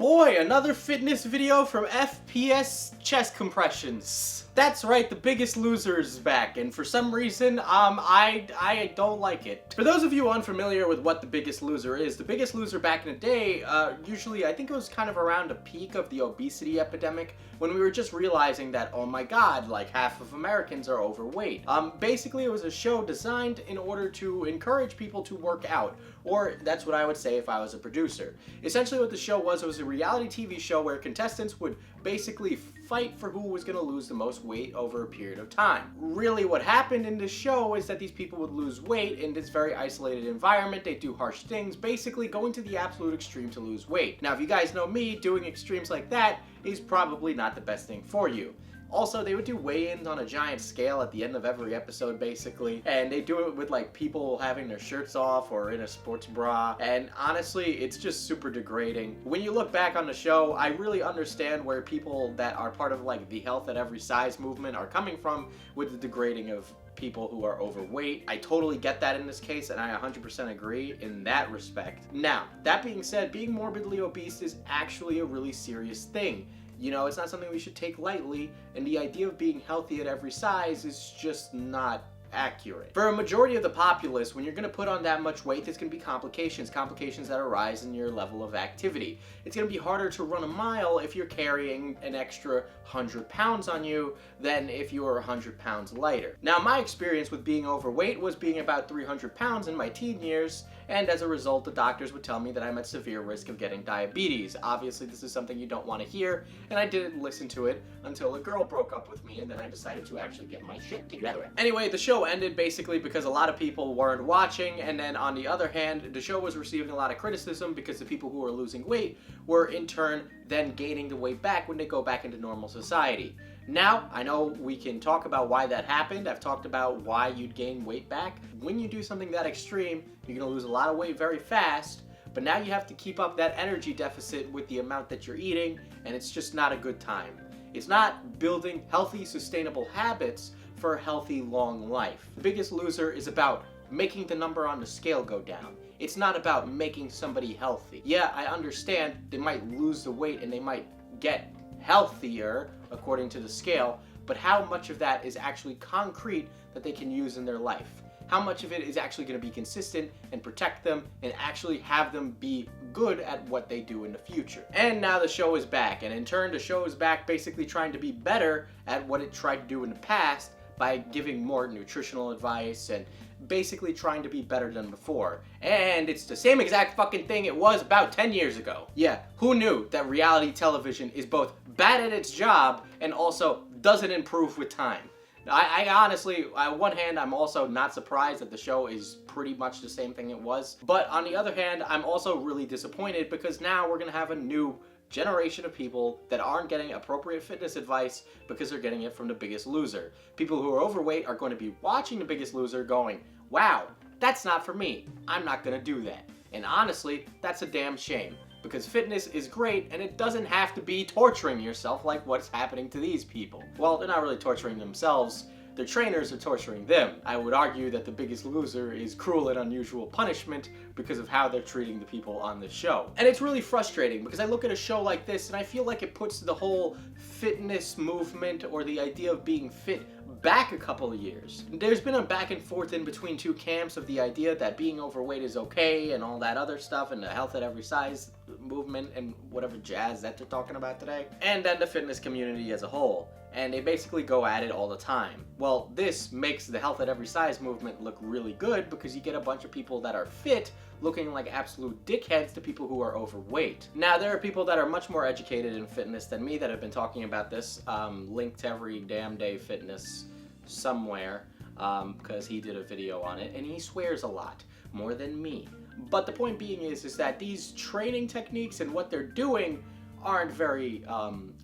boy, another fitness video from FPS chest compressions. That's right, The Biggest Loser is back, and for some reason, I don't like it. For those of you unfamiliar with what The Biggest Loser is, The Biggest Loser back in the day, usually I think it was kind of around the peak of the obesity epidemic, when we were just realizing that, oh my god, like half of Americans are overweight. Basically it was a show designed in order to encourage people to work out, or that's what I would say if I was a producer. Essentially what the show was, it was a reality TV show where contestants would basically fight for who was going to lose the most weight over a period of time. Really what happened in this show is that these people would lose weight in this very isolated environment. They do harsh things, basically going to the absolute extreme to lose weight. Now if you guys know me, doing extremes like that is probably not the best thing for you. Also, they would do weigh-ins on a giant scale at the end of every episode, basically. And they do it with, like, people having their shirts off or in a sports bra. And honestly, it's just super degrading. When you look back on the show, I really understand where people that are part of, like, the health at every size movement are coming from with the degrading of people who are overweight. I totally get that in this case, and I 100% agree in that respect. Now, that being said, being morbidly obese is actually a really serious thing. You know, it's not something we should take lightly, and the idea of being healthy at every size is just not accurate. For a majority of the populace, when you're going to put on that much weight, there's going to be complications that arise in your level of activity. It's going to be harder to run a mile if you're carrying an extra 100 pounds on you than if you were 100 pounds lighter. Now, my experience with being overweight was being about 300 pounds in my teen years, and as a result, the doctors would tell me that I'm at severe risk of getting diabetes. Obviously, this is something you don't want to hear, and I didn't listen to it until a girl broke up with me, and then I decided to actually get my shit together. Anyway, the show ended basically because a lot of people weren't watching, and then on the other hand, the show was receiving a lot of criticism because the people who were losing weight were in turn then gaining the weight back when they go back into normal society. Now, I know we can talk about why that happened. I've talked about why you'd gain weight back. When you do something that extreme, you're gonna lose a lot of weight very fast, but now you have to keep up that energy deficit with the amount that you're eating, and it's just not a good time. It's not building healthy, sustainable habits for a healthy, long life. The Biggest Loser is about making the number on the scale go down. It's not about making somebody healthy. Yeah, I understand they might lose the weight and they might get healthier according to the scale, but how much of that is actually concrete that they can use in their life? How much of it is actually going to be consistent and protect them and actually have them be good at what they do in the future? And now the show is back, and in turn the show is back basically trying to be better at what it tried to do in the past by giving more nutritional advice and basically trying to be better than before. And it's the same exact fucking thing it was about 10 years ago. Yeah, who knew that reality television is both bad at its job and also doesn't improve with time? I honestly, on one hand, I'm also not surprised that the show is pretty much the same thing it was. But on the other hand, I'm also really disappointed because now we're gonna have a new generation of people that aren't getting appropriate fitness advice because they're getting it from The Biggest Loser. People who are overweight are going to be watching The Biggest Loser going, wow, that's not for me. I'm not gonna do that. And honestly, that's a damn shame. Because fitness is great, and it doesn't have to be torturing yourself like what's happening to these people. Well, they're not really torturing themselves. Their trainers are torturing them. I would argue that The Biggest Loser is cruel and unusual punishment because of how they're treating the people on the show. And it's really frustrating because I look at a show like this and I feel like it puts the whole fitness movement or the idea of being fit back a couple of years. There's been a back and forth in between two camps of the idea that being overweight is okay and all that other stuff and the health at every size movement and whatever jazz that they're talking about today. And then the fitness community as a whole. And they basically go at it all the time. Well, this makes the health at every size movement look really good because you get a bunch of people that are fit looking like absolute dickheads to people who are overweight. Now, there are people that are much more educated in fitness than me that have been talking about this. Link to Every Damn Day Fitness somewhere because he did a video on it and he swears a lot, more than me. But the point being is that these training techniques and what they're doing aren't very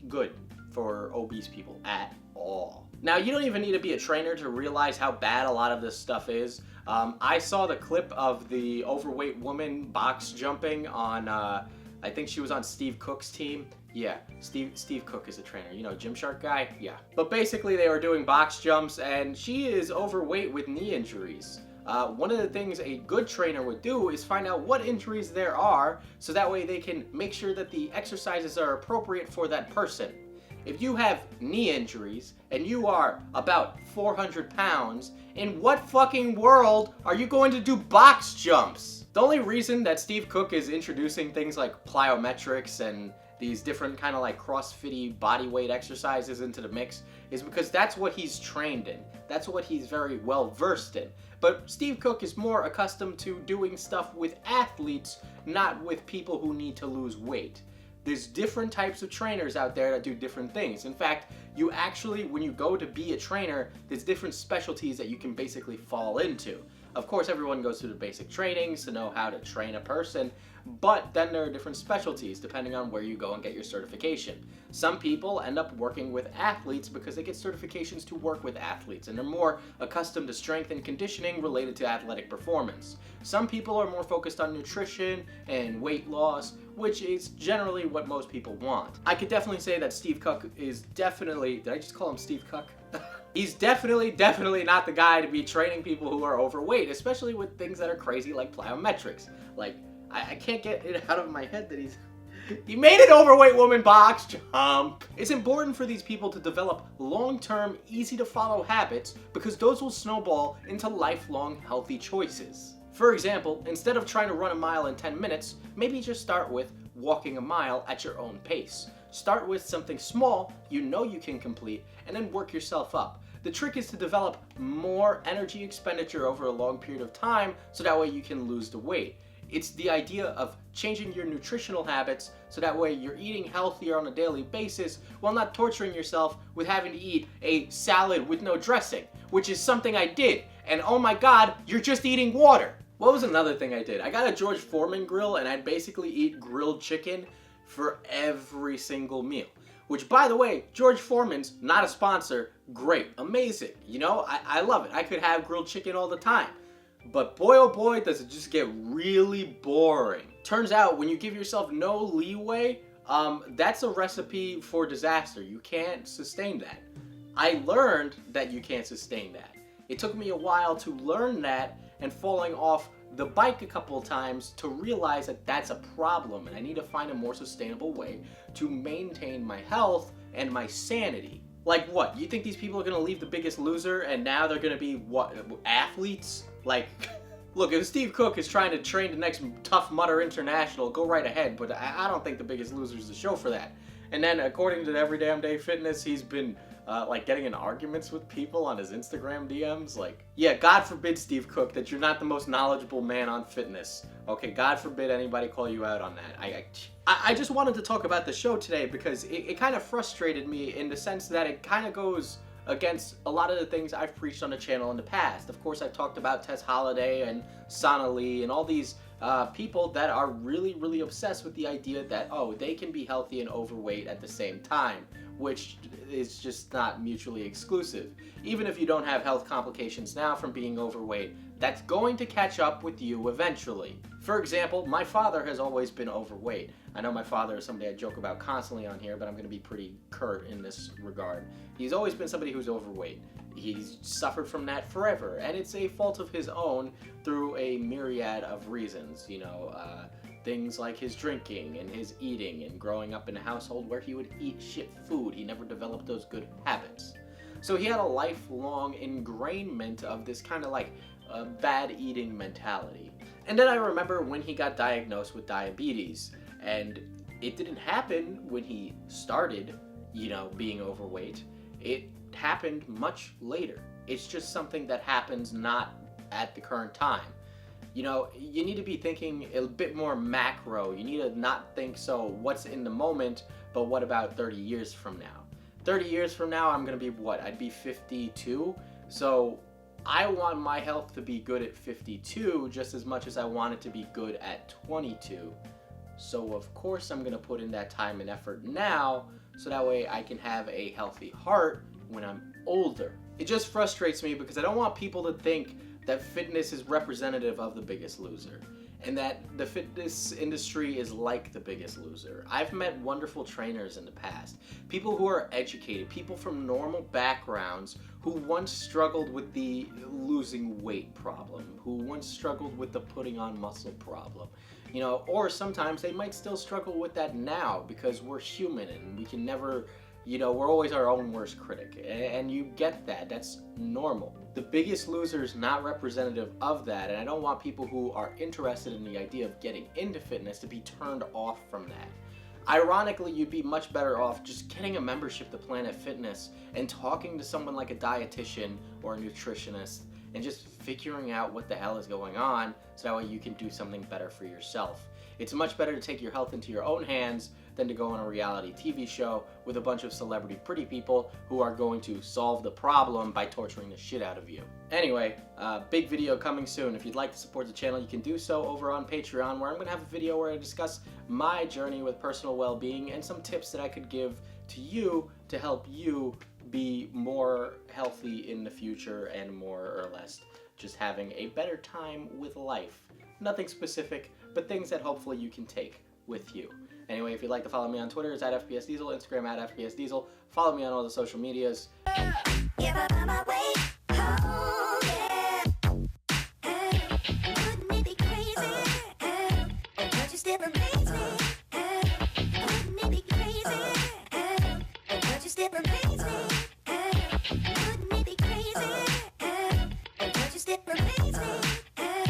good for obese people at all. Now, you don't even need to be a trainer to realize how bad a lot of this stuff is. I saw the clip of the overweight woman box jumping on, I think she was on Steve Cook's team. Yeah, Steve Cook is a trainer, you know, Gymshark guy? Yeah. But basically they were doing box jumps and she is overweight with knee injuries. one of the things a good trainer would do is find out what injuries there are, so that way they can make sure that the exercises are appropriate for that person. If you have knee injuries and you are about 400 pounds, in what fucking world are you going to do box jumps? The only reason that Steve Cook is introducing things like plyometrics and these different kind of like CrossFit-y body weight exercises into the mix is because that's what he's trained in. That's what he's very well versed in. But Steve Cook is more accustomed to doing stuff with athletes, not with people who need to lose weight. There's different types of trainers out there that do different things. In fact, you actually, when you go to be a trainer, there's different specialties that you can basically fall into. Of course, everyone goes through the basic trainings to know how to train a person, but then there are different specialties depending on where you go and get your certification. Some people end up working with athletes because they get certifications to work with athletes, and they're more accustomed to strength and conditioning related to athletic performance. Some people are more focused on nutrition and weight loss, which is generally what most people want. I could definitely say that Steve Cook is definitely, did I just call him Steve Cook? He's definitely not the guy to be training people who are overweight, especially with things that are crazy like plyometrics. Like, I can't get it out of my head that he made an overweight woman box jump. It's important for these people to develop long-term, easy-to-follow habits because those will snowball into lifelong healthy choices. For example, instead of trying to run a mile in 10 minutes, maybe just start with walking a mile at your own pace. Start with something small you know you can complete, and then work yourself up. The trick is to develop more energy expenditure over a long period of time so that way you can lose the weight. It's the idea of changing your nutritional habits so that way you're eating healthier on a daily basis while not torturing yourself with having to eat a salad with no dressing, which is something I did. And oh my god, you're just eating water. What was another thing I did? I got a George Foreman grill and I'd basically eat grilled chicken for every single meal. Which, by the way, George Foreman's not a sponsor. Great, amazing. You know, I love it. I could have grilled chicken all the time. But boy, oh boy, does it just get really boring. Turns out, when you give yourself no leeway, that's a recipe for disaster. You can't sustain that. I learned that you can't sustain that. It took me a while to learn that, and falling off the bike a couple of times to realize that that's a problem, and I need to find a more sustainable way to maintain my health and my sanity. Like what? You think these people are gonna leave The Biggest Loser and now they're gonna be what, athletes? Like, look, if Steve Cook is trying to train the next Tough Mudder International, go right ahead, but I don't think The Biggest Loser is the show for that. And then, according to Every Damn Day Fitness, he's been like getting in arguments with people on his Instagram DMs. Like, yeah, God forbid, Steve Cook, that you're not the most knowledgeable man on fitness. Okay, God forbid anybody call you out on that. I just wanted to talk about the show today because it kind of frustrated me in the sense that it kind of goes against a lot of the things I've preached on the channel in the past. Of course, I've talked about Tess Holliday and Sana Lee and all these people that are really obsessed with the idea that, oh, they can be healthy and overweight at the same time, which is just not mutually exclusive. Even if you don't have health complications now from being overweight, that's going to catch up with you eventually. For example, my father has always been overweight. I know my father is somebody I joke about constantly on here, but I'm going to be pretty curt in this regard. He's always been somebody who's overweight. He's suffered from that forever, and it's a fault of his own through a myriad of reasons, you know, things like his drinking and his eating and growing up in a household where he would eat shit food. He never developed those good habits. So he had a lifelong ingrainment of this kind of like bad eating mentality. And then I remember when he got diagnosed with diabetes, and it didn't happen when he started, you know, being overweight. It happened much later. It's just something that happens not at the current time. You know, you need to be thinking a bit more macro. You need to not think, so what's in the moment, but what about 30 years from now? 30 years from now, I'm gonna be what? I'd be 52. So I want my health to be good at 52 just as much as I want it to be good at 22. So of course I'm gonna put in that time and effort now, so that way I can have a healthy heart when I'm older. It just frustrates me because I don't want people to think that fitness is representative of The Biggest Loser. and that the fitness industry is like The Biggest Loser. I've met wonderful trainers in the past, people who are educated, people from normal backgrounds who once struggled with the losing weight problem, who once struggled with the putting on muscle problem, you know, or sometimes they might still struggle with that now because we're human and we can never, you know, we're always our own worst critic, and you get that. That's normal. The Biggest Loser is not representative of that, and I don't want people who are interested in the idea of getting into fitness to be turned off from that. Ironically, you'd be much better off just getting a membership to Planet Fitness and talking to someone like a dietitian or a nutritionist and just figuring out what the hell is going on so that way you can do something better for yourself. It's much better to take your health into your own hands than to go on a reality TV show with a bunch of celebrity pretty people who are going to solve the problem by torturing the shit out of you. Anyway, big video coming soon. If you'd like to support the channel, you can do so over on Patreon, where I'm going to have a video where I discuss my journey with personal well-being and some tips that I could give to you to help you be more healthy in the future and more or less just having a better time with life. Nothing specific, but things that hopefully you can take with you. Anyway, if you'd like to follow me on Twitter, it's at FPSDiesel, Instagram at FPSDiesel. Follow me on all the social medias. Still amaze me.